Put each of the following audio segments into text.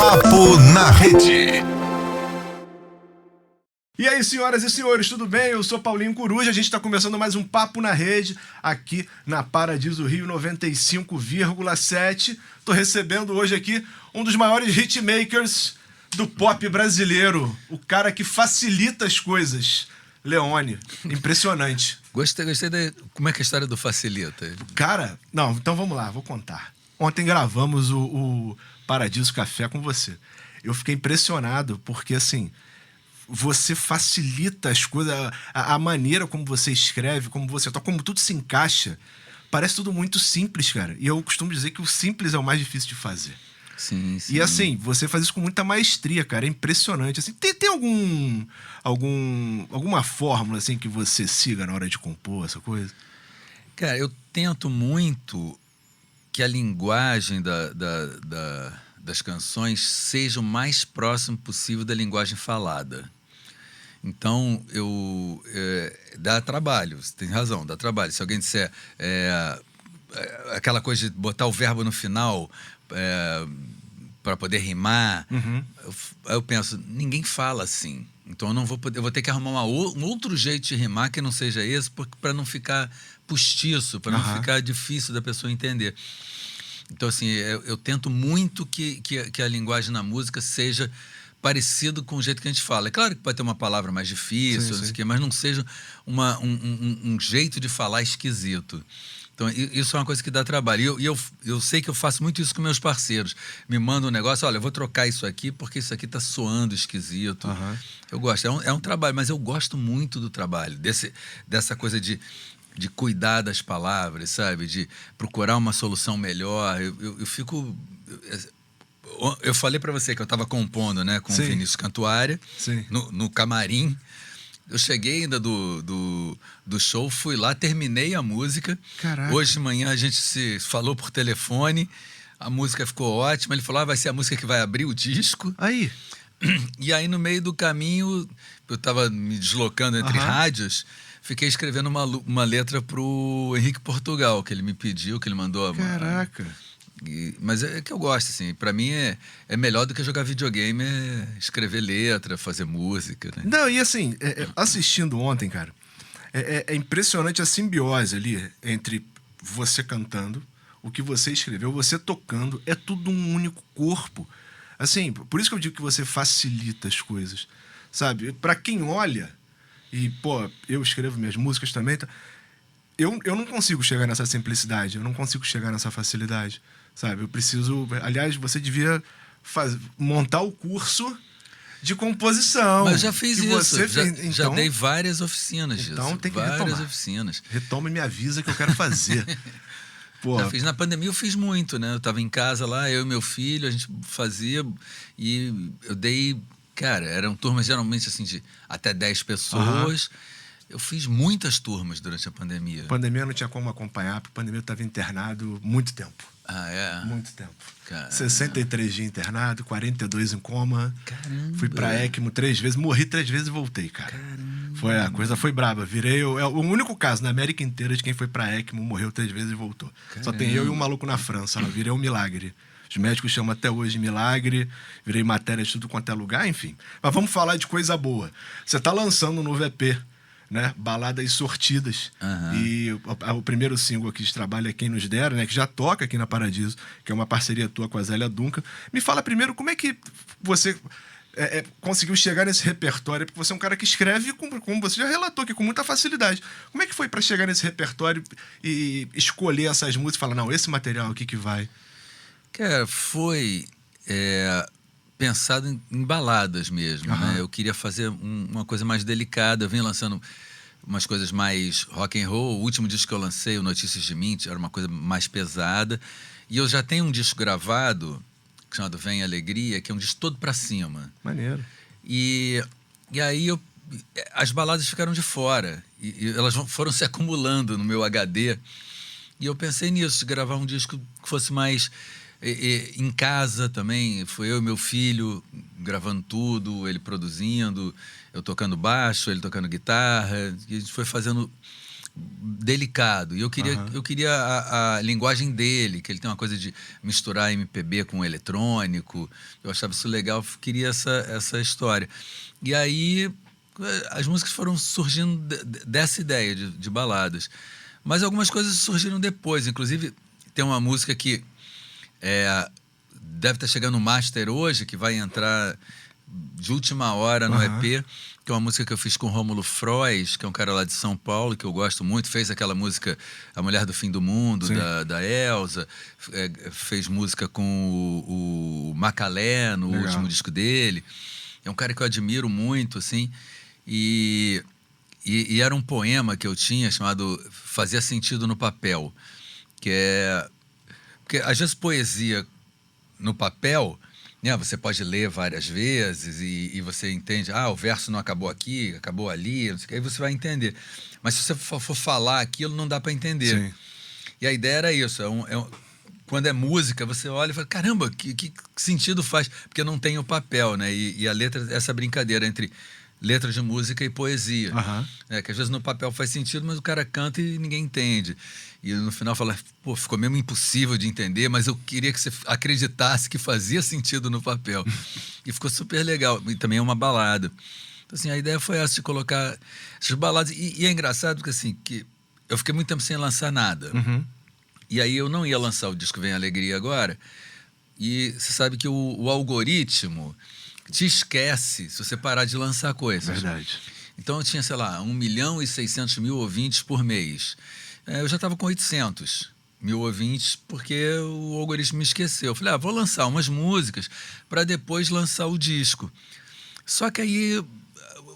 Papo na Rede. E aí, senhoras e senhores, tudo bem? Eu sou Paulinho Coruja, a gente está começando mais um Papo na Rede, aqui na Paradiso Rio 95,7. Tô recebendo hoje aqui um dos maiores hitmakers do pop brasileiro, o cara que facilita as coisas, Leone. Impressionante. Gostei da... Como é que é a história do facilita? Cara, não, então vamos lá, vou contar. Ontem gravamos o Paradiso Café com você. Eu fiquei impressionado porque, assim, você facilita as coisas, a maneira como você escreve, como você toca, como tudo se encaixa. Parece tudo muito simples, cara. E eu costumo dizer que o simples é o mais difícil de fazer. Sim. E assim, você faz isso com muita maestria, cara. É impressionante. Assim, tem alguma fórmula assim que você siga na hora de compor essa coisa? Cara, eu tento muito que a linguagem das canções seja o mais próximo possível da linguagem falada. Então, dá trabalho, você tem razão, dá trabalho. Se alguém disser aquela coisa de botar o verbo no final para poder rimar, eu penso, ninguém fala assim. Então, eu vou ter que arrumar um outro jeito de rimar que não seja esse, para não ficar postiço, para não ficar difícil da pessoa entender. Então, assim, eu tento muito que a linguagem na música seja parecido com o jeito que a gente fala. É claro que pode ter uma palavra mais difícil, sim. Não sei o quê, mas não seja um jeito de falar esquisito. Então, isso é uma coisa que dá trabalho. E eu sei que eu faço muito isso com meus parceiros. Me mandam um negócio, olha, eu vou trocar isso aqui porque isso aqui está soando esquisito. Eu gosto. É um trabalho, mas eu gosto muito do trabalho, dessa coisa de cuidar das palavras, sabe? De procurar uma solução melhor. Eu fico... Eu falei para você que eu estava compondo, né, com o Vinícius Cantuária, no camarim. Eu cheguei ainda do show, fui lá, terminei a música. Caraca. Hoje de manhã a gente se falou por telefone, a música ficou ótima. Ele falou, vai ser a música que vai abrir o disco. Aí. E aí, no meio do caminho, eu estava me deslocando entre rádios, fiquei escrevendo uma letra pro Henrique Portugal, que ele me pediu, que ele mandou. Caraca. Mas é que eu gosto, assim. Pra mim é melhor do que jogar videogame, escrever letra, fazer música, né? Não, e assim, assistindo ontem, cara, é impressionante a simbiose ali entre você cantando, o que você escreveu, você tocando, é tudo um único corpo. Assim, por isso que eu digo que você facilita as coisas, sabe? Pra quem olha, e, pô, eu escrevo minhas músicas também, eu não consigo chegar nessa simplicidade, eu não consigo chegar nessa facilidade, sabe? Eu preciso... Aliás, você devia montar o curso de composição. Mas eu já fiz isso, Então, já dei várias oficinas disso. Então tem que várias retomar. Oficinas. Retoma e me avisa que eu quero fazer. Pô. Já fiz. Na pandemia eu fiz muito, né? Eu tava em casa lá, eu e meu filho, a gente fazia e eu dei... Cara, eram turmas geralmente assim de até 10 pessoas. Eu fiz muitas turmas durante a pandemia. A pandemia não tinha como acompanhar, porque a pandemia eu estava internado muito tempo. Ah, é? Muito tempo. Caramba. 63 dias internado, 42 em coma. Caramba. Fui pra ECMO 3 vezes, morri 3 vezes e voltei, cara. Caramba. A coisa foi braba. Virei o único caso na América inteira de quem foi pra ECMO, morreu 3 vezes e voltou. Caramba. Só tem eu e um maluco na França, lá. Virei um milagre. Os médicos chamam até hoje de milagre, virei matéria de tudo quanto é lugar, enfim. Mas vamos falar de coisa boa. Você tá lançando um novo EP, né? Baladas Sortidas. E o primeiro single aqui de trabalho é Quem Nos Dera, né? Que já toca aqui na Paradiso, que é uma parceria tua com a Zélia Duncan. Me fala primeiro como é que você conseguiu chegar nesse repertório, porque você é um cara que escreve, como você já relatou aqui, com muita facilidade. Como é que foi para chegar nesse repertório e escolher essas músicas e falar, não, esse material aqui que vai? Cara, foi pensado em baladas mesmo, né? Eu queria fazer uma coisa mais delicada. Eu vim lançando umas coisas mais rock and roll. O último disco que eu lancei, o Notícias de Mim, era uma coisa mais pesada. E eu já tenho um disco gravado, chamado Vem Alegria, que é um disco todo pra cima. Maneiro. E aí as baladas ficaram de fora. E elas foram se acumulando no meu HD. E eu pensei nisso, de gravar um disco que fosse mais... em casa também, foi eu e meu filho gravando tudo, ele produzindo, eu tocando baixo, ele tocando guitarra, e a gente foi fazendo delicado. E eu queria a linguagem dele, que ele tem uma coisa de misturar MPB com eletrônico. Eu achava isso legal, queria essa história. E aí as músicas foram surgindo dessa ideia de baladas. Mas algumas coisas surgiram depois. Inclusive, tem uma música que deve estar chegando no Master hoje, que vai entrar de última hora no EP, que é uma música que eu fiz com o Rômulo Frois, que é um cara lá de São Paulo, que eu gosto muito. Fez aquela música A Mulher do Fim do Mundo, da Elza. Fez música com o Macalé, no último disco dele. É um cara que eu admiro muito, assim. E era um poema que eu tinha chamado Fazia Sentido no Papel, que é... Porque às vezes poesia no papel, né, você pode ler várias vezes e você entende, o verso não acabou aqui, acabou ali, não sei o que, aí você vai entender. Mas se você for falar aquilo, não dá para entender. Sim. E a ideia era isso, quando é música, você olha e fala, caramba, que sentido faz? Porque não tem o papel, né? E a letra, essa brincadeira entre letra de música e poesia. Que às vezes no papel faz sentido, mas o cara canta e ninguém entende. E no final fala, pô, ficou mesmo impossível de entender, mas eu queria que você acreditasse que fazia sentido no papel. E ficou super legal. E também é uma balada. Então, assim, a ideia foi essa de colocar essas baladas. E é engraçado porque, assim, que eu fiquei muito tempo sem lançar nada. E aí eu não ia lançar o disco Vem Alegria agora. E você sabe que o algoritmo te esquece se você parar de lançar coisas. Verdade. Então eu tinha, sei lá, 1.600.000 ouvintes por mês. Eu já estava com 800.000 ouvintes porque o algoritmo me esqueceu. Eu falei, vou lançar umas músicas para depois lançar o disco. Só que aí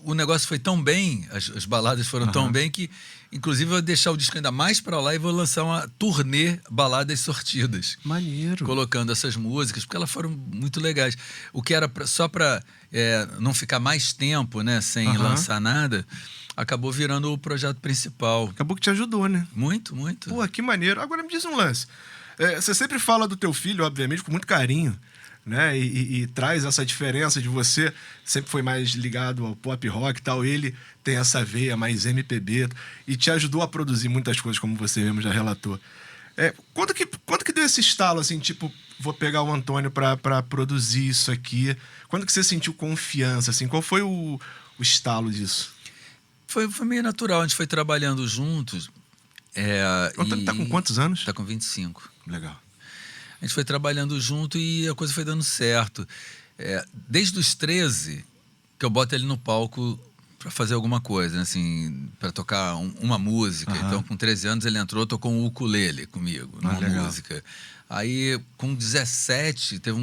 o negócio foi tão bem, as baladas foram tão bem que, inclusive, eu vou deixar o disco ainda mais para lá e vou lançar uma turnê Baladas Sortidas. Maneiro. Colocando essas músicas, porque elas foram muito legais. O que era só para não ficar mais tempo, né, sem lançar nada, acabou virando o projeto principal. Acabou que te ajudou, né? Muito, muito. Pô, que maneiro. Agora me diz um lance. Você sempre fala do teu filho, obviamente, com muito carinho, né? E traz essa diferença de você sempre foi mais ligado ao pop rock e tal, ele tem essa veia mais MPB e te ajudou a produzir muitas coisas, como você mesmo já relatou. Quando que deu esse estalo, assim, tipo, vou pegar o Antônio pra produzir isso aqui? Quando que você sentiu confiança, assim? Qual foi o estalo disso? Foi meio natural, a gente foi trabalhando juntos. O Antônio tá com quantos anos? Tá com 25. Legal. A gente foi trabalhando junto e a coisa foi dando certo. Desde os 13, que eu boto ele no palco para fazer alguma coisa, né? Assim, para tocar uma música. Então, com 13 anos, ele entrou, tocou um ukulele comigo, numa música. Aí, com 17, teve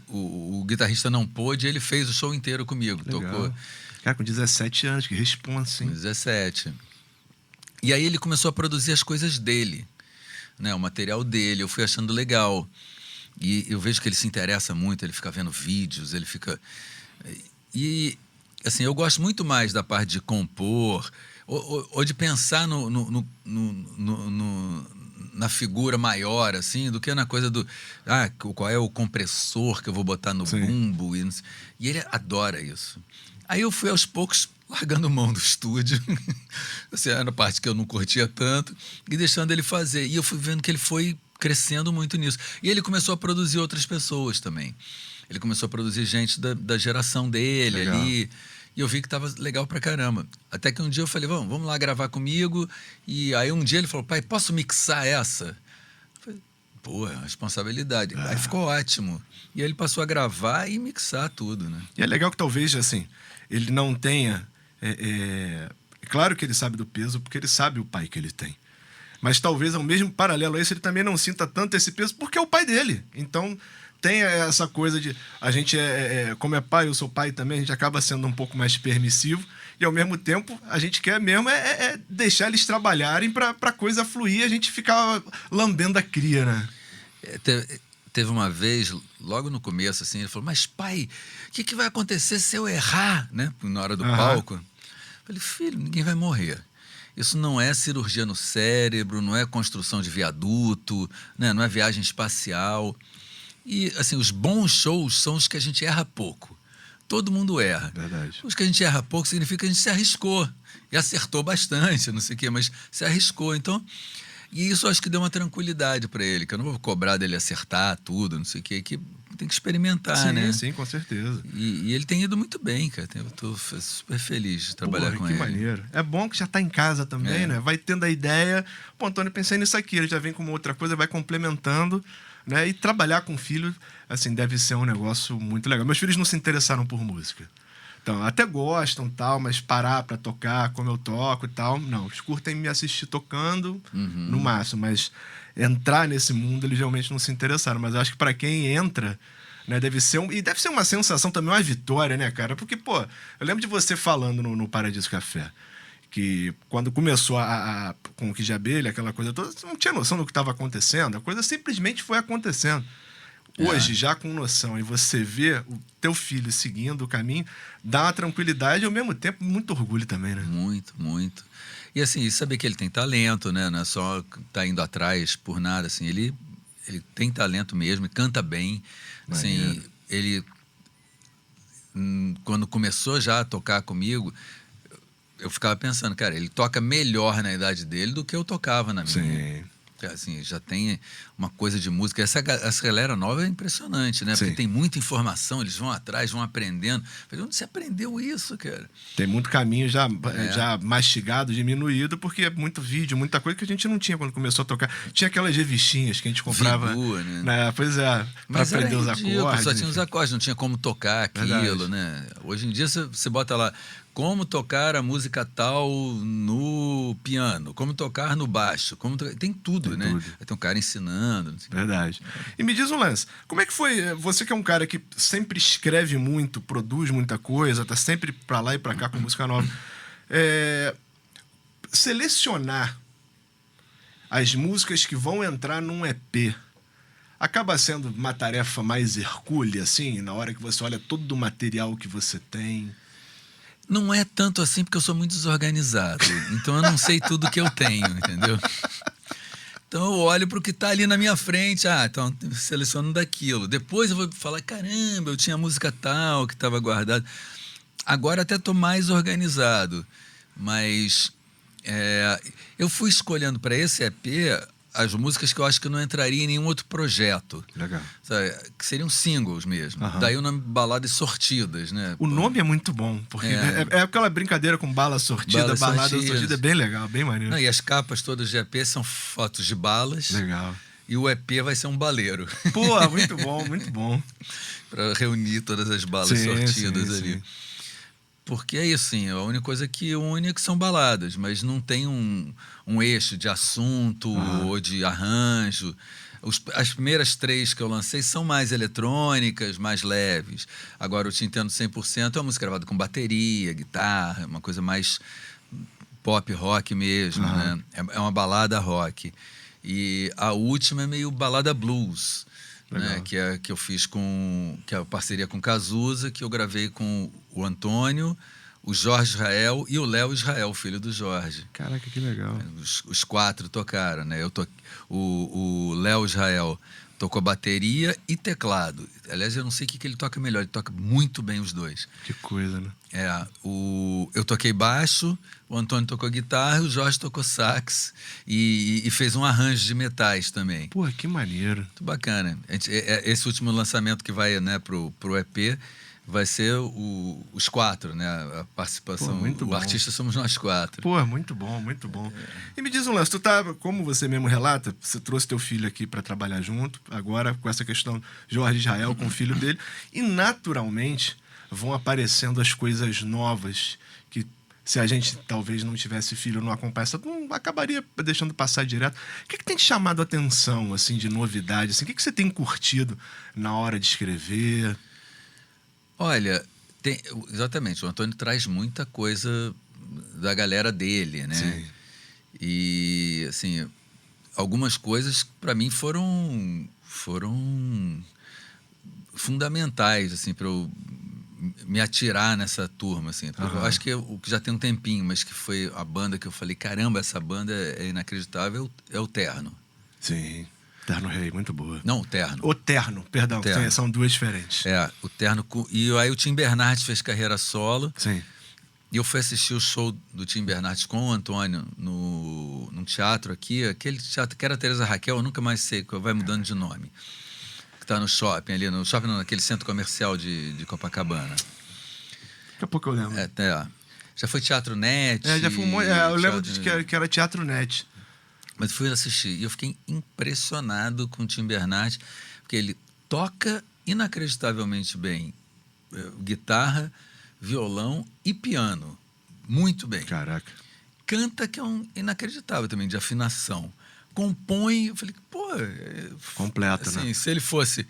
o guitarrista não pôde, ele fez o show inteiro comigo. Legal. Tocou. Cara, com 17 anos, que responsa, hein? Com 17. E aí ele começou a produzir as coisas dele, né? O material dele, eu fui achando legal. E eu vejo que ele se interessa muito, ele fica vendo vídeos, ele fica... E, assim, eu gosto muito mais da parte de compor, ou de pensar na figura maior, assim, do que na coisa do... qual é o compressor que eu vou botar no bumbo? E ele adora isso. Aí eu fui, aos poucos, largando mão do estúdio, assim, era a parte que eu não curtia tanto, e deixando ele fazer. E eu fui vendo que ele foi crescendo muito nisso. E ele começou a produzir outras pessoas também. Ele começou a produzir gente da geração dele. Legal. Ali. E eu vi que tava legal pra caramba. Até que um dia eu falei, vamos lá gravar comigo. E aí um dia ele falou, pai, posso mixar essa? Eu falei, pô, responsabilidade. Aí ficou ótimo. E aí ele passou a gravar e mixar tudo, né? E é legal que talvez, assim, ele não tenha... É claro que ele sabe do peso, porque ele sabe o pai que ele tem. Mas talvez, ao mesmo paralelo a isso, ele também não sinta tanto esse peso, porque é o pai dele. Então, tem essa coisa de... A gente, como é pai, eu sou pai também, a gente acaba sendo um pouco mais permissivo. E, ao mesmo tempo, a gente quer mesmo deixar eles trabalharem pra coisa fluir, a gente ficar lambendo a cria, né? Teve uma vez, logo no começo, assim, ele falou, mas pai, o que vai acontecer se eu errar, né? Na hora do palco. Eu falei, filho, ninguém vai morrer. Isso não é cirurgia no cérebro, não é construção de viaduto, né? Não é viagem espacial. E, assim, os bons shows são os que a gente erra pouco. todo mundo erra. Verdade. Os que a gente erra pouco significa que a gente se arriscou. E acertou bastante, não sei o quê, mas se arriscou. Então, e isso eu acho que deu uma tranquilidade para ele, que eu não vou cobrar dele acertar tudo, não sei o quê, que tem que experimentar, Sim, né? sim, com certeza. E ele tem ido muito bem, cara. Eu tô super feliz de trabalhar com que ele. maneiro. É bom que já tá em casa também, né? Vai tendo a ideia. Pô, Antônio, pensei nisso aqui. Ele já vem com uma outra coisa, vai complementando, né? E trabalhar com filho, assim, deve ser um negócio muito legal. Meus filhos não se interessaram por música. Então, até gostam tal, mas parar pra tocar como eu toco e tal, não. Eles curtem me assistir tocando, no máximo, mas entrar nesse mundo eles realmente não se interessaram. Mas eu acho que pra quem entra, né, deve ser uma sensação também, uma vitória, né, cara? Porque, pô, eu lembro de você falando no Paradiso Café, que quando começou com o Kid de Abelha, aquela coisa toda, você não tinha noção do que estava acontecendo, a coisa simplesmente foi acontecendo. Hoje, já com noção, e você vê o teu filho seguindo o caminho, dá uma tranquilidade e, ao mesmo tempo, muito orgulho também, né? Muito, muito. E assim, saber que ele tem talento, né? Não é só tá indo atrás por nada, assim. Ele tem talento mesmo, e canta bem. Assim, ele... Quando começou já a tocar comigo, eu ficava pensando, cara, ele toca melhor na idade dele do que eu tocava na minha. Sim. Assim, já tem uma coisa de música. Essa galera nova é impressionante, né? Sim. Porque tem muita informação, eles vão atrás, vão aprendendo. Falei, onde você aprendeu isso, cara? Tem muito caminho já mastigado, diminuído, porque é muito vídeo, muita coisa que a gente não tinha quando começou a tocar. Tinha aquelas revistinhas que a gente comprava. Vigor, né? Pois é, pra Mas aprender os ridículo, acordes. só tinha os enfim. acordes, não tinha como tocar aquilo, Verdade. né? Hoje em dia você bota lá como tocar a música tal no piano, como tocar no baixo, tem tudo, Tem né? tudo. Aí tem um cara ensinando. Não sei o quê. Verdade. E me diz um lance, como é que foi? Você que é um cara que sempre escreve muito, produz muita coisa, tá sempre pra lá e pra cá com música nova. Selecionar as músicas que vão entrar num EP acaba sendo uma tarefa mais hercúlea, assim, na hora que você olha todo o material que você tem? Não é tanto assim porque eu sou muito desorganizado. Então eu não sei tudo que eu tenho, entendeu? Então eu olho para o que está ali na minha frente. Então eu seleciono daquilo. Depois eu vou falar, caramba, eu tinha música tal que estava guardada. Agora até estou mais organizado. Mas eu fui escolhendo para esse EP as músicas que eu acho que não entraria em nenhum outro projeto. Legal. Sabe? Que seriam singles mesmo. Aham. Daí o nome Baladas Sortidas, né? O nome é muito bom, porque é aquela brincadeira com bala sortida, balada sortida, é bem legal, bem maneiro. Não, e as capas todas de EP são fotos de balas. Legal. E o EP vai ser um baleiro. Pô, muito bom, muito bom. Para reunir todas as balas Sim, sortidas sim, ali. sim. Porque é isso, sim. A única coisa que une é que são baladas, mas não tem um eixo de assunto ou de arranjo. As primeiras 3 que eu lancei são mais eletrônicas, mais leves. Agora, o Te Entendo 100% é uma música gravada com bateria, guitarra, uma coisa mais pop rock mesmo, né? É uma balada rock. E a última é meio balada blues, né? Que eu fiz que é a parceria com Cazuza, que eu gravei com o Antônio, o Jorge Israel e o Léo Israel, filho do Jorge. Caraca, que legal. Os 4 tocaram, né? O Léo Israel tocou bateria e teclado. Aliás, eu não sei o que ele toca melhor, ele toca muito bem os dois. Que coisa, né? Eu toquei baixo, o Antônio tocou guitarra, o Jorge tocou sax e fez um arranjo de metais também. Pô, que maneiro. Muito bacana. Esse último lançamento que vai, né, pro EP vai ser os 4, né? A participação. Pô, muito bom. O artista somos nós 4. Pô, muito bom, muito bom. E me diz um lance, como você mesmo relata, você trouxe teu filho aqui para trabalhar junto, agora com essa questão Jorge Israel com o filho dele, e naturalmente vão aparecendo as coisas novas que, se a gente talvez não tivesse filho, não acompanhasse, não acabaria deixando passar direto. O que tem te chamado a atenção, assim, de novidade? Assim, o que você tem curtido na hora de escrever? Olha, exatamente, o Antônio traz muita coisa da galera dele, né? Sim. E, assim, algumas coisas para mim foram fundamentais, assim, para eu me atirar nessa turma, assim. Eu acho que o que já tem um tempinho, mas que foi a banda que eu falei, caramba, essa banda é inacreditável, é o Terno. Sim. Terno Rei, muito boa. Não, o Terno. O Terno, perdão, Terno. são duas diferentes. O Terno. E aí o Tim Bernardes fez carreira solo. Sim. E eu fui assistir o show do Tim Bernardes com o Antônio num teatro aqui, aquele teatro que era a Teresa Raquel, eu nunca mais sei, vai mudando de nome. Que tá no shopping ali, no shopping, não, naquele centro comercial de Copacabana. Daqui a pouco eu lembro. Já foi Teatro Net. Já foi eu lembro teatro... que era Teatro Net. Mas fui assistir e eu fiquei impressionado com o Tim Bernardes, porque ele toca inacreditavelmente bem guitarra, violão e piano. Muito bem. Caraca. Canta, que é inacreditável também, de afinação. Compõe, eu falei, pô... Completo, assim, né? Se ele fosse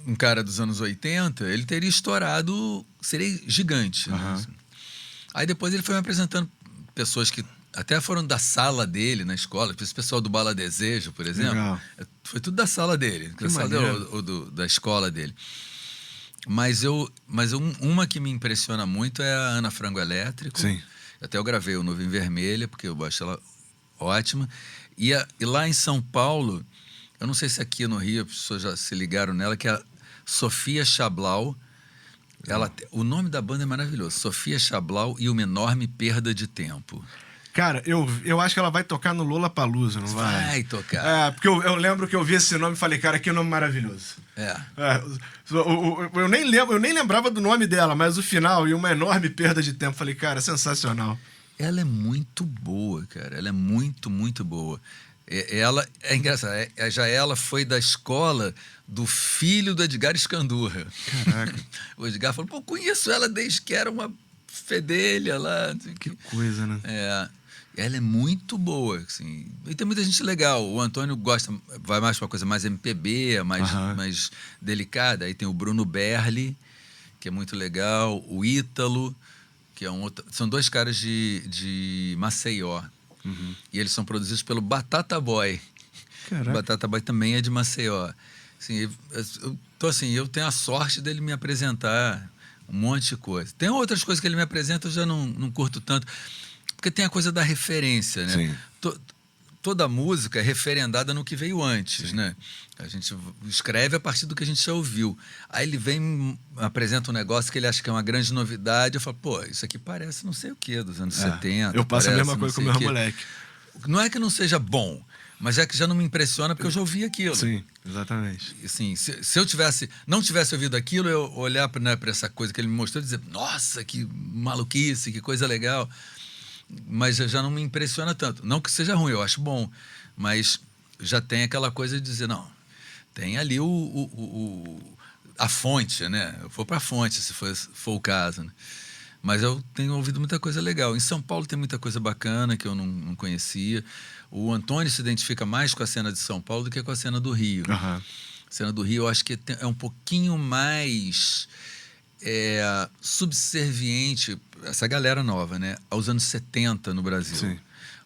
um cara dos anos 80, ele teria estourado, seria gigante. Uhum. Né? Aí depois ele foi me apresentando pessoas que até foram da sala dele na escola, esse pessoal do Bala Desejo, por exemplo. Legal. Foi tudo da sala dele, da sala dele, da escola dele. Mas uma que me impressiona muito é a Ana Frango Elétrico. Sim. Até eu gravei o Nuvem Vermelha, porque eu acho ela ótima. E lá em São Paulo, eu não sei se aqui no Rio as pessoas já se ligaram nela, que é a Sofia Chablau. O nome da banda é maravilhoso. Sofia Chablau e Uma Enorme Perda de Tempo. Cara, eu acho que ela vai tocar no Lollapalooza, não vai? Vai tocar. Porque eu lembro que eu vi esse nome e falei, cara, que nome maravilhoso. Eu nem lembrava do nome dela, mas o final e Uma Enorme Perda de Tempo. Falei, cara, sensacional. Ela é muito boa, cara. Ela é muito, muito boa. Ela é engraçado. Ela foi da escola do filho do Edgar Escandurra. Caraca. O Edgar falou, pô, conheço ela desde que era uma fedelha lá. Que coisa, né? Ela é muito boa, assim. E tem muita gente legal. O Antônio vai mais para uma coisa mais MPB, mais delicada. Aí tem o Bruno Berli, que é muito legal. O Ítalo, que é um outro... São dois caras de Maceió. Uhum. E eles são produzidos pelo Batata Boy. Caraca. O Batata Boy também é de Maceió. Assim, eu tenho a sorte dele me apresentar um monte de coisa. Tem outras coisas que ele me apresenta, eu já não curto tanto. Porque tem a coisa da referência, né? Sim. Toda música é referendada no que veio antes, Sim. né? A gente escreve a partir do que a gente já ouviu. Aí ele vem, apresenta um negócio que ele acha que é uma grande novidade. Eu falo, pô, isso aqui parece não sei o quê, dos anos 70. Eu passo a mesma coisa com o meu moleque. Não é que não seja bom, mas é que já não me impressiona porque eu já ouvi aquilo. Sim, exatamente. Assim, se eu não tivesse ouvido aquilo, eu olhar para essa coisa que ele me mostrou e dizer, nossa, que maluquice, que coisa legal. Mas já não me impressiona tanto. Não que seja ruim, eu acho bom. Mas já tem aquela coisa de dizer, não, tem ali a fonte, né? Eu vou para a fonte, se for o caso. Né? Mas eu tenho ouvido muita coisa legal. Em São Paulo tem muita coisa bacana que eu não conhecia. O Antônio se identifica mais com a cena de São Paulo do que com a cena do Rio. Uhum. A cena do Rio eu acho que é um pouquinho mais... subserviente, essa galera nova, né? Aos anos 70 no Brasil. Sim.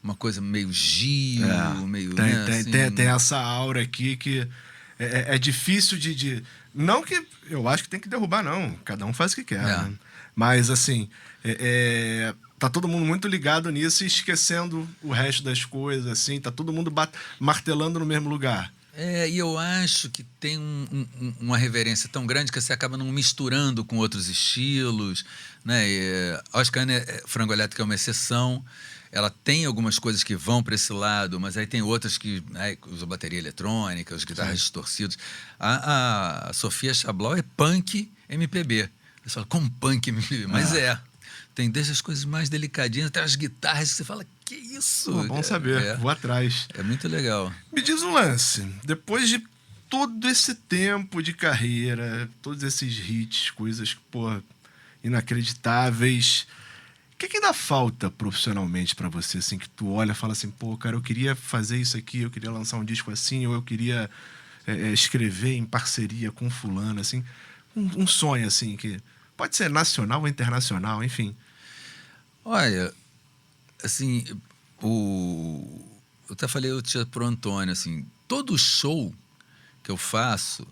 Uma coisa meio Gil, meio... Tem essa aura aqui que é difícil de... Não que... Eu acho que tem que derrubar, não. Cada um faz o que quer, né? Mas, assim... tá todo mundo muito ligado nisso e esquecendo o resto das coisas, assim. Tá todo mundo martelando no mesmo lugar. E eu acho que tem uma reverência tão grande que você acaba não misturando com outros estilos, né? Acho que a Frango Elétrico é uma exceção. Ela tem algumas coisas que vão para esse lado, mas aí tem outras que usam bateria eletrônica, as guitarras distorcidas. A Sofia Chablau é punk MPB. Você fala, como punk MPB? Mas tem desde as coisas mais delicadinhas até as guitarras que você fala, que isso? Bom saber, vou atrás. É muito legal. Me diz um lance, depois de todo esse tempo de carreira, todos esses hits, coisas, pô, inacreditáveis, o que ainda falta profissionalmente pra você, assim, que tu olha e fala assim, pô, cara, eu queria fazer isso aqui, eu queria lançar um disco assim, ou eu queria escrever em parceria com fulano, assim, um sonho, assim, que pode ser nacional ou internacional, enfim. Olha, assim, eu até falei pro Antônio, assim, todo show que eu faço,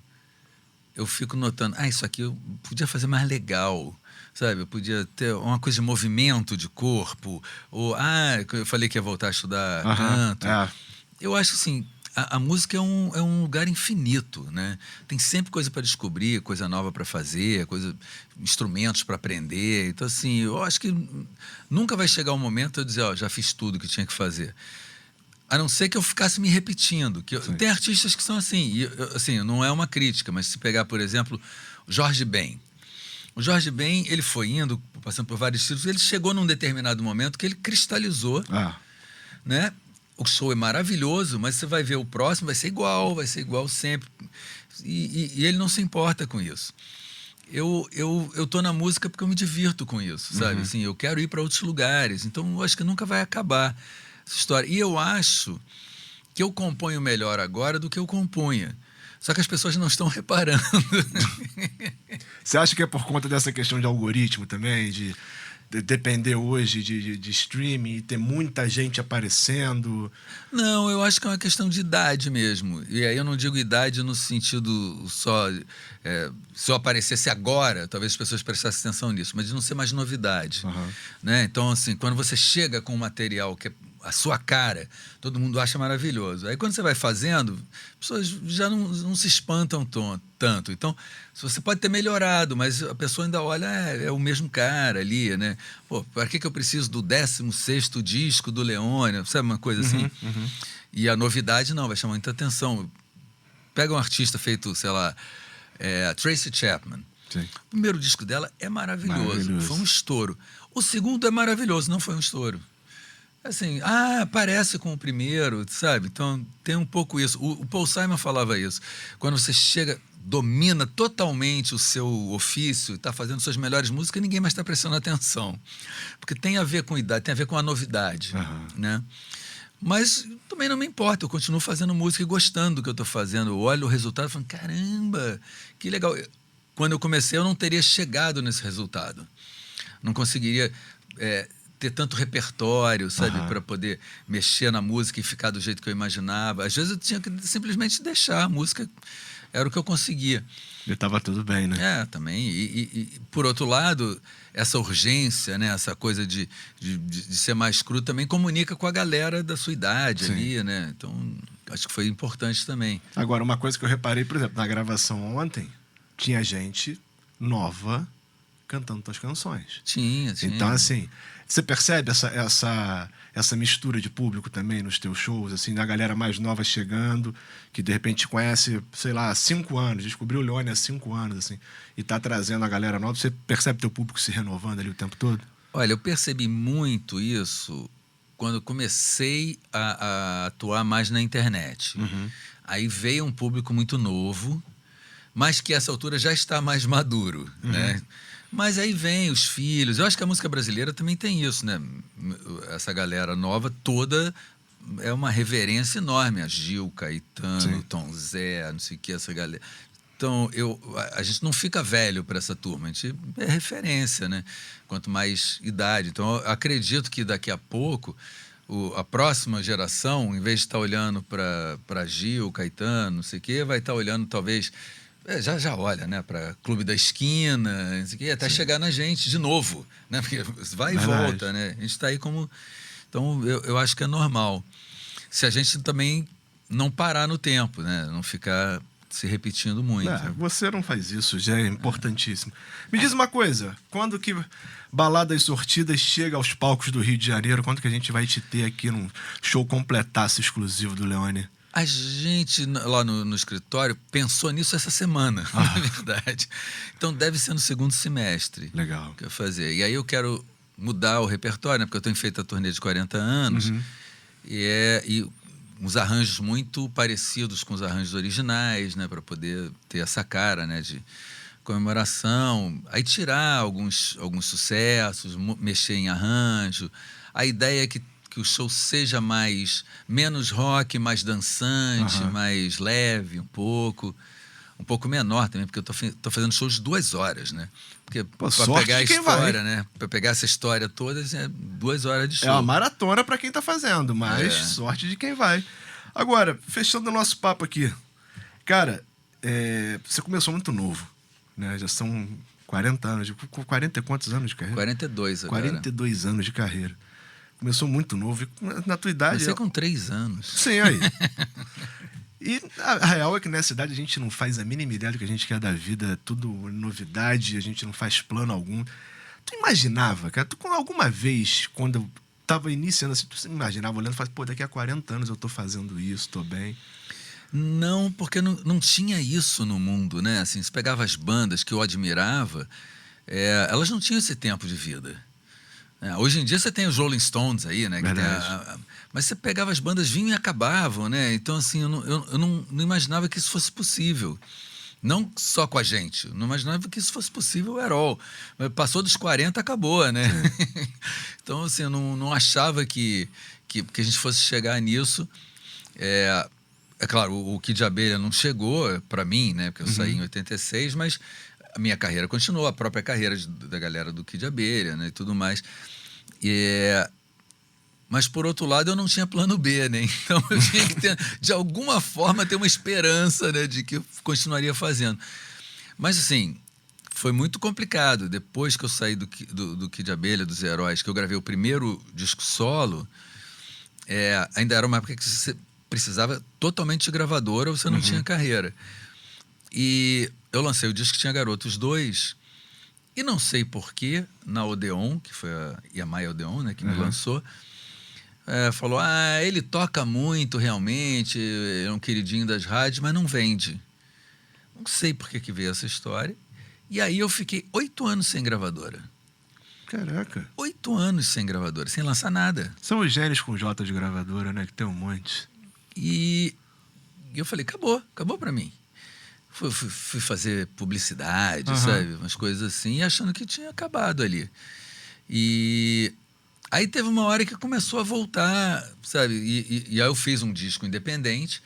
eu fico notando, isso aqui eu podia fazer mais legal, sabe? Eu podia ter uma coisa de movimento de corpo, ou, eu falei que ia voltar a estudar canto. Eu acho assim, a música é um lugar infinito, né? Tem sempre coisa para descobrir, coisa nova para fazer, instrumentos para aprender. Então, assim, eu acho que nunca vai chegar um momento de eu dizer, ó, já fiz tudo que tinha que fazer. A não ser que eu ficasse me repetindo. Tem artistas que são assim, assim, não é uma crítica, mas se pegar, por exemplo, o Jorge Ben. O Jorge Ben, ele foi indo, passando por vários estilos, ele chegou num determinado momento que ele cristalizou, né? O show é maravilhoso, mas você vai ver o próximo, vai ser igual sempre. E ele não se importa com isso. Eu tô na música porque eu me divirto com isso, sabe? Assim, eu quero ir para outros lugares, então eu acho que nunca vai acabar essa história. E eu acho que eu componho melhor agora do que eu compunha. Só que as pessoas não estão reparando. Você acha que é por conta dessa questão de algoritmo também, de depender hoje de streaming e ter muita gente aparecendo? Não, eu acho que é uma questão de idade mesmo. E aí eu não digo idade no sentido só... se eu aparecesse agora, talvez as pessoas prestassem atenção nisso, mas de não ser mais novidade. Né? Então, assim, quando você chega com um material que é a sua cara, todo mundo acha maravilhoso. Aí quando você vai fazendo, as pessoas já não se espantam tanto. Então, você pode ter melhorado, mas a pessoa ainda olha, é o mesmo cara ali, né? Pô, para que eu preciso do 16º disco do Leone? Sabe uma coisa assim? E a novidade não, vai chamar muita atenção. Pega um artista feito, sei lá, Tracy Chapman. Sim. O primeiro disco dela é maravilhoso. Foi um estouro. O segundo é maravilhoso, não foi um estouro. Assim, parece com o primeiro, sabe? Então, tem um pouco isso. O Paul Simon falava isso. Quando você chega, domina totalmente o seu ofício, está fazendo suas melhores músicas, ninguém mais está prestando atenção. Porque tem a ver com idade, tem a ver com a novidade, né? Mas também não me importa, eu continuo fazendo música e gostando do que eu estou fazendo. Eu olho o resultado e falo, caramba, que legal. Quando eu comecei, eu não teria chegado nesse resultado. Não conseguiria... ter tanto repertório, sabe? Para poder mexer na música e ficar do jeito que eu imaginava. Às vezes eu tinha que simplesmente deixar a música, era o que eu conseguia. E estava tudo bem, né? Também. E por outro lado, essa urgência, né? Essa coisa de ser mais cru também comunica com a galera da sua idade ali, né? Então, acho que foi importante também. Agora, uma coisa que eu reparei, por exemplo, na gravação ontem, tinha gente nova cantando tuas canções. Tinha. Então, assim, você percebe essa mistura de público também nos teus shows, assim, da galera mais nova chegando, que de repente te conhece, sei lá, há 5 anos, descobriu o Leone há 5 anos, assim, e tá trazendo a galera nova. Você percebe teu público se renovando ali o tempo todo? Olha, eu percebi muito isso quando comecei a atuar mais na internet. Aí veio um público muito novo, mas que a essa altura já está mais maduro, né? Mas aí vem os filhos. Eu acho que a música brasileira também tem isso, né? Essa galera nova toda é uma reverência enorme. A Gil, Caetano, Tom Zé, não sei o que, essa galera. Então, a gente não fica velho para essa turma, a gente é referência, né? Quanto mais idade. Então, eu acredito que daqui a pouco a próxima geração, em vez de estar olhando para Gil, Caetano, não sei o que, vai estar olhando talvez... já olha, né, para Clube da Esquina, não sei o quê, até chegar na gente de novo, né, porque vai e volta, né, a gente está aí como... Então, eu acho que é normal. Se a gente também não parar no tempo, né, não ficar se repetindo muito. Você não faz isso, já é importantíssimo. Me diz uma coisa, quando que Baladas Sortidas chega aos palcos do Rio de Janeiro, quando que a gente vai te ter aqui num show completaço exclusivo do Leone? A gente, lá no escritório, pensou nisso essa semana, na verdade. Então, deve ser no segundo semestre. Legal. Que eu fazer. E aí eu quero mudar o repertório, né? Porque eu tenho feito a turnê de 40 anos. E uns arranjos muito parecidos com os arranjos originais, né? Para poder ter essa cara, né? De comemoração. Aí tirar alguns sucessos, mexer em arranjo. A ideia é que o show seja menos rock, mais dançante, mais leve um pouco menor também, porque eu tô fazendo shows de 2 horas, né? Porque para pegar a história, né? Para pegar essa história toda, é 2 horas de show. É uma maratona para quem tá fazendo, mas sorte de quem vai. Agora, fechando o nosso papo aqui, cara, você começou muito novo, né? Já são 40 anos, 40 e quantos anos de carreira? 42 agora. 42 anos de carreira. começou muito novo. E na tua idade... Comecei com 3 anos. Sim, aí. E a real é que nessa idade a gente não faz a mínima ideia do que a gente quer da vida. É tudo novidade, a gente não faz plano algum. Tu imaginava, cara? Tu alguma vez, quando eu tava iniciando assim, tu imaginava olhando e falava, pô, daqui a 40 anos eu tô fazendo isso, tô bem. Não, porque não tinha isso no mundo, né? Assim, você pegava as bandas que eu admirava, elas não tinham esse tempo de vida. Hoje em dia você tem os Rolling Stones aí, né? Mas você pegava as bandas, vinham e acabavam, né? Então, assim, eu não imaginava que isso fosse possível. Não só com a gente, não imaginava que isso fosse possível at all. Passou dos 40, acabou, né? Então, assim, eu não achava que a gente fosse chegar nisso. É claro, o Kid de Abelha não chegou para mim, né? Porque eu saí em 86, mas a minha carreira continuou, a própria carreira da galera do Kid de Abelha, né? E tudo mais. Mas, por outro lado, eu não tinha plano B, né? Então, eu tinha que ter, de alguma forma, ter uma esperança, né, de que eu continuaria fazendo. Mas, assim, foi muito complicado. Depois que eu saí do Kid de Abelha, dos Heróis, que eu gravei o primeiro disco solo, ainda era uma época que você precisava totalmente de gravadora ou você não tinha carreira. E eu lancei o disco que tinha Garotos 2, e não sei porquê, na Odeon, que foi a Yamaha Odeon, né, que me lançou, falou, ele toca muito realmente, é um queridinho das rádios, mas não vende. Não sei por que veio essa história. E aí eu fiquei 8 anos sem gravadora. Caraca. 8 anos sem gravadora, sem lançar nada. São os genes com J de gravadora, né? Que tem um monte. E eu falei, acabou pra mim. Fui fazer publicidade, sabe? Umas coisas assim, achando que tinha acabado ali. E aí teve uma hora que começou a voltar, sabe? E aí eu fiz um disco independente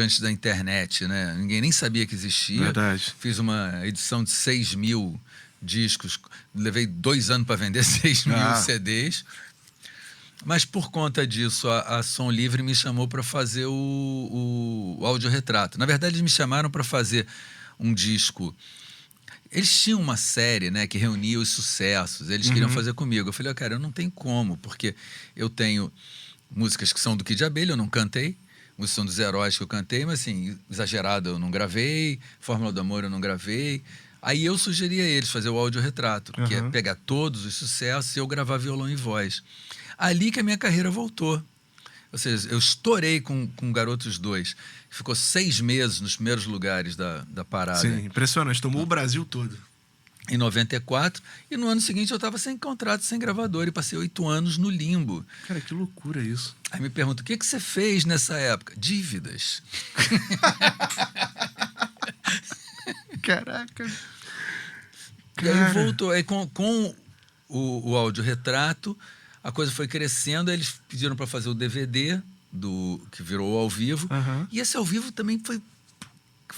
antes da internet, né? Ninguém nem sabia que existia. Verdade. Fiz uma edição de 6.000 discos, levei 2 anos para vender 6.000 CDs. Mas por conta disso, a Som Livre me chamou para fazer o audiorretrato. Na verdade, eles me chamaram para fazer um disco. Eles tinham uma série, né, que reunia os sucessos. Eles queriam fazer comigo. Eu falei, cara, eu não tenho como, porque eu tenho músicas que são do Kid de Abelha, eu não cantei. Músicas são dos Heróis que eu cantei, mas assim, Exagerado eu não gravei. Fórmula do Amor eu não gravei. Aí eu sugeri a eles fazer o audiorretrato, que é pegar todos os sucessos e eu gravar violão e voz. Ali que a minha carreira voltou. Ou seja, eu estourei com Garotos 2. Ficou 6 meses nos primeiros lugares da parada. Sim, impressionante. Tomou o Brasil todo. Em 94. E no ano seguinte eu estava sem contrato, sem gravador. E passei 8 anos no limbo. Cara, que loucura isso. Aí me pergunta, o que você fez nessa época? Dívidas. Caraca. E aí voltou. Aí com o audiorretrato, a coisa foi crescendo, aí eles pediram para fazer o DVD, que virou ao vivo. E esse ao vivo também foi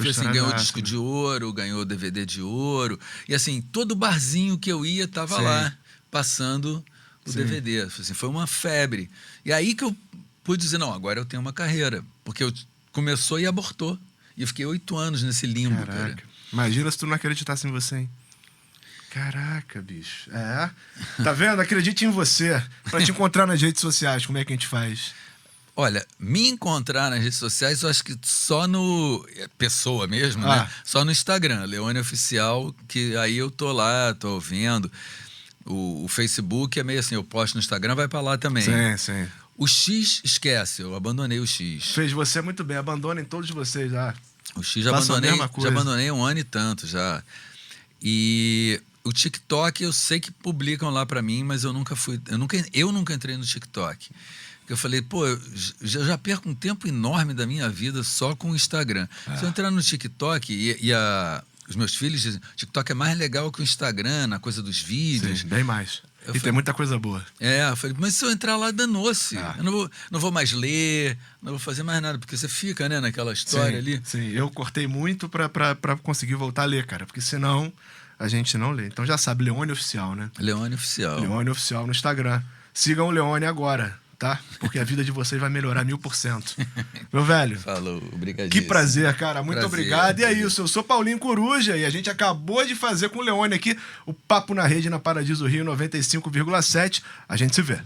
assim, ganhou disco de ouro, ganhou DVD de ouro. E assim, todo barzinho que eu ia estava lá, passando o DVD. Assim, foi uma febre. E aí que eu pude dizer, não, agora eu tenho uma carreira. Porque começou e abortou. E eu fiquei 8 anos nesse limbo, cara. Imagina se tu não acreditasse em você, hein? Caraca, bicho. Tá vendo? Acredite em você. Pra te encontrar nas redes sociais, como é que a gente faz? Olha, me encontrar nas redes sociais, eu acho que só no... Pessoa mesmo, né? Só no Instagram, Leone Oficial, que aí eu tô lá, tô vendo. O Facebook é meio assim, eu posto no Instagram, vai pra lá também. Sim. O X, esquece, eu abandonei o X. Fez você muito bem, abandonem todos vocês já. O X já abandonei 1 ano e tanto já. E o TikTok eu sei que publicam lá pra mim, mas eu nunca entrei no TikTok. Eu falei, pô, eu já perco um tempo enorme da minha vida só com o Instagram. Se eu entrar no TikTok os meus filhos dizem, TikTok é mais legal que o Instagram, na coisa dos vídeos. Sim, bem mais. Tem muita coisa boa. Eu falei, mas se eu entrar lá, danou-se. Eu não vou mais ler, não vou fazer mais nada, porque você fica, né, naquela história ali. Sim, eu cortei muito pra conseguir voltar a ler, cara, porque senão a gente não lê. Então já sabe, Leone Oficial, né? Leone Oficial. Leone Oficial no Instagram. Sigam o Leone agora, tá? Porque a vida de vocês vai melhorar 1000%. Meu velho. Falou, obrigado. Que prazer, cara. Muito obrigado. E é isso, eu sou Paulinho Coruja e a gente acabou de fazer com o Leone aqui o Papo na Rede na Paradiso Rio 95,7. A gente se vê.